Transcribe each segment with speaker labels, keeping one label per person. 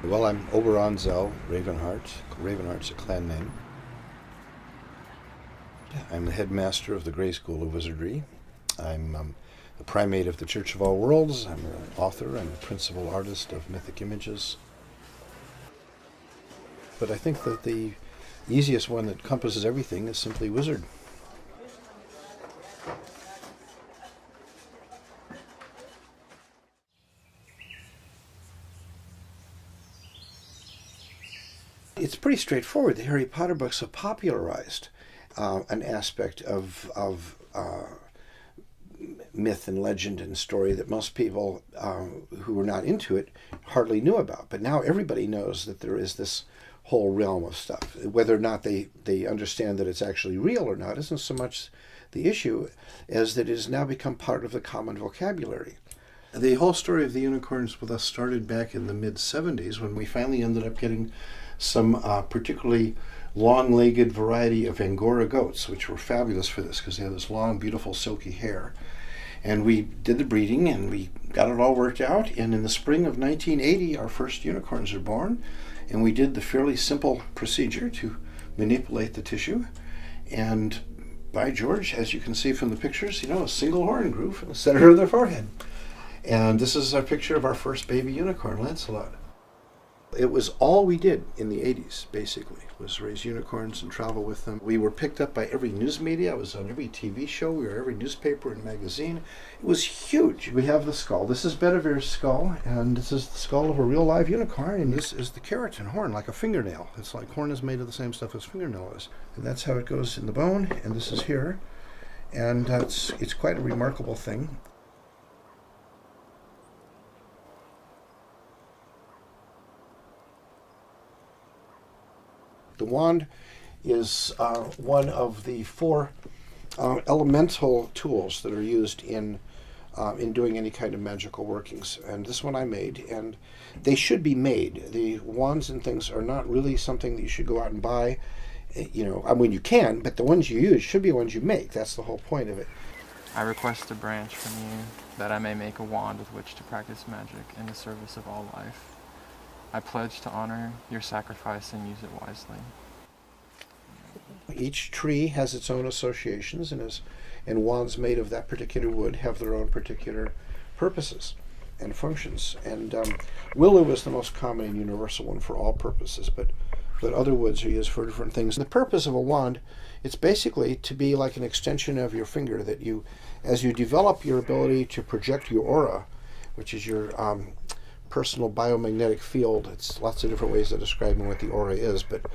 Speaker 1: Well, I'm Oberon Zell Ravenheart. Ravenheart's a clan name. I'm the headmaster of the Grey School of Wizardry. I'm the primate of the Church of All Worlds. I'm an author and principal artist of mythic images. But I think that the easiest one that encompasses everything is simply wizard. It's pretty straightforward. The Harry Potter books have popularized an aspect of myth and legend and story that most people who were not into it hardly knew about. But now everybody knows that there is this whole realm of stuff. Whether or not they understand that it's actually real or not isn't so much the issue as that it has now become part of the common vocabulary. The whole story of the unicorns with us started back in the mid-70s when we finally ended up getting some particularly long-legged variety of Angora goats, which were fabulous for this because they had this long, beautiful, silky hair. And we did the breeding and we got it all worked out. And in the spring of 1980, our first unicorns were born. And we did the fairly simple procedure to manipulate the tissue. And by George, as you can see from the pictures, a single horn grew from the center of their forehead. And this is a picture of our first baby unicorn, Lancelot. It was all we did in the 80s, basically, was raise unicorns and travel with them. We were picked up by every news media. I was on every TV show. We were every newspaper and magazine. It was huge. We have the skull. This is Bedivere's skull, and this is the skull of a real live unicorn, and this is the keratin horn, like a fingernail. It's like horn is made of the same stuff as fingernail is. And that's how it goes in the bone, and this is here. And it's quite a remarkable thing. The wand is one of the four elemental tools that are used in doing any kind of magical workings. And this one I made, and they should be made. The wands and things are not really something that you should go out and buy. I mean, you can, but the ones you use should be ones you make. That's the whole point of it.
Speaker 2: I request a branch from you that I may make a wand with which to practice magic in the service of all life. I pledge to honor your sacrifice and use it wisely.
Speaker 1: Each tree has its own associations, and wands made of that particular wood have their own particular purposes and functions. And willow is the most common and universal one for all purposes, but other woods are used for different things. The purpose of a wand, it's basically to be like an extension of your finger, that you, as you develop your ability to project your aura, which is your personal biomagnetic field. It's lots of different ways of describing what the aura is, but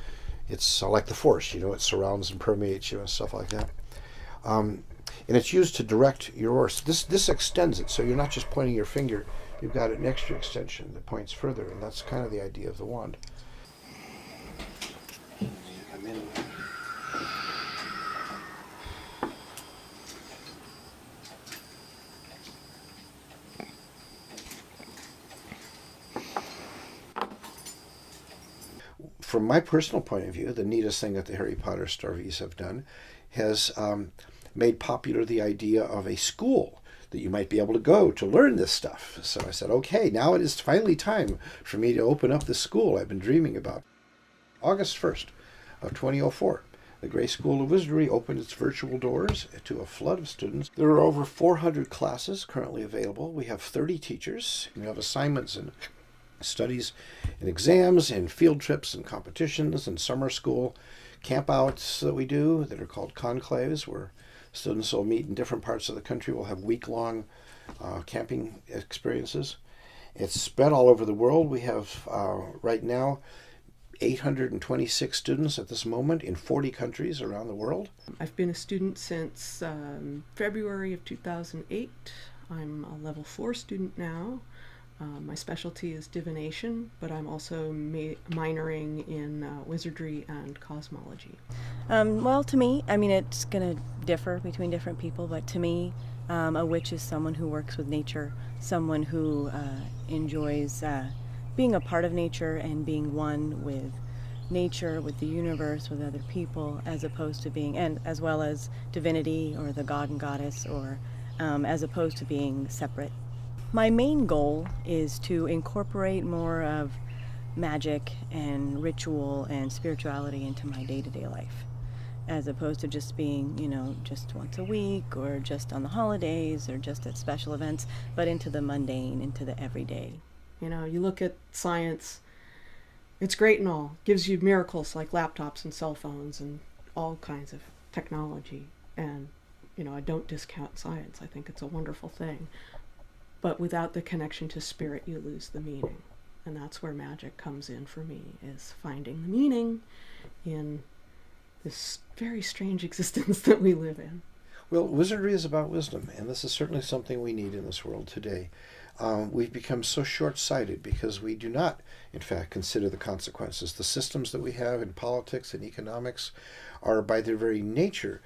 Speaker 1: it's like the force, it surrounds and permeates you and stuff like that. And it's used to direct your aura. So this extends it, so you're not just pointing your finger, you've got an extra extension that points further, and that's kind of the idea of the wand. Come in. From my personal point of view, the neatest thing that the Harry Potter stories have done has made popular the idea of a school that you might be able to go to learn this stuff. So I said, okay, now it is finally time for me to open up the school I've been dreaming about. August 1st of 2004, the Grey School of Wizardry opened its virtual doors to a flood of students. There are over 400 classes currently available. We have 30 teachers. We have assignments and studies and exams and field trips and competitions and summer school campouts that we do that are called conclaves, where students will meet in different parts of the country. We'll have week-long camping experiences. It's spread all over the world. We have right now 826 students at this moment in 40 countries around the world.
Speaker 3: I've been a student since February of 2008. I'm a level 4 student now. My specialty is divination, but I'm also minoring in wizardry and cosmology.
Speaker 4: Well, to me, I mean, it's going to differ between different people, but to me, a witch is someone who works with nature, someone who enjoys being a part of nature and being one with nature, with the universe, with other people, as opposed to being, and as well as divinity or the god and goddess, or as opposed to being separate. My main goal is to incorporate more of magic and ritual and spirituality into my day-to-day life, as opposed to just being, just once a week or just on the holidays or just at special events, but into the mundane, into the everyday.
Speaker 3: You look at science, it's great and all. Gives you miracles like laptops and cell phones and all kinds of technology. And, I don't discount science. I think it's a wonderful thing. But without the connection to spirit, you lose the meaning. And that's where magic comes in for me, is finding the meaning in this very strange existence that we live in.
Speaker 1: Well, wizardry is about wisdom, and this is certainly something we need in this world today. We've become so short-sighted because we do not, in fact, consider the consequences. The systems that we have in politics and economics are, by their very nature,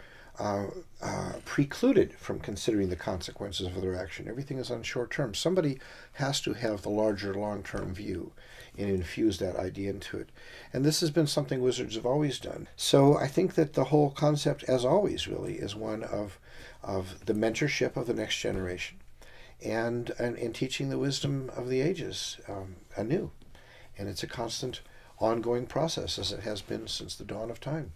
Speaker 1: precluded from considering the consequences of their action. Everything is on short term. Somebody has to have the larger long-term view and infuse that idea into it. And this has been something wizards have always done. So I think that the whole concept, as always, really, is one of the mentorship of the next generation and teaching the wisdom of the ages anew. And it's a constant ongoing process, as it has been since the dawn of time.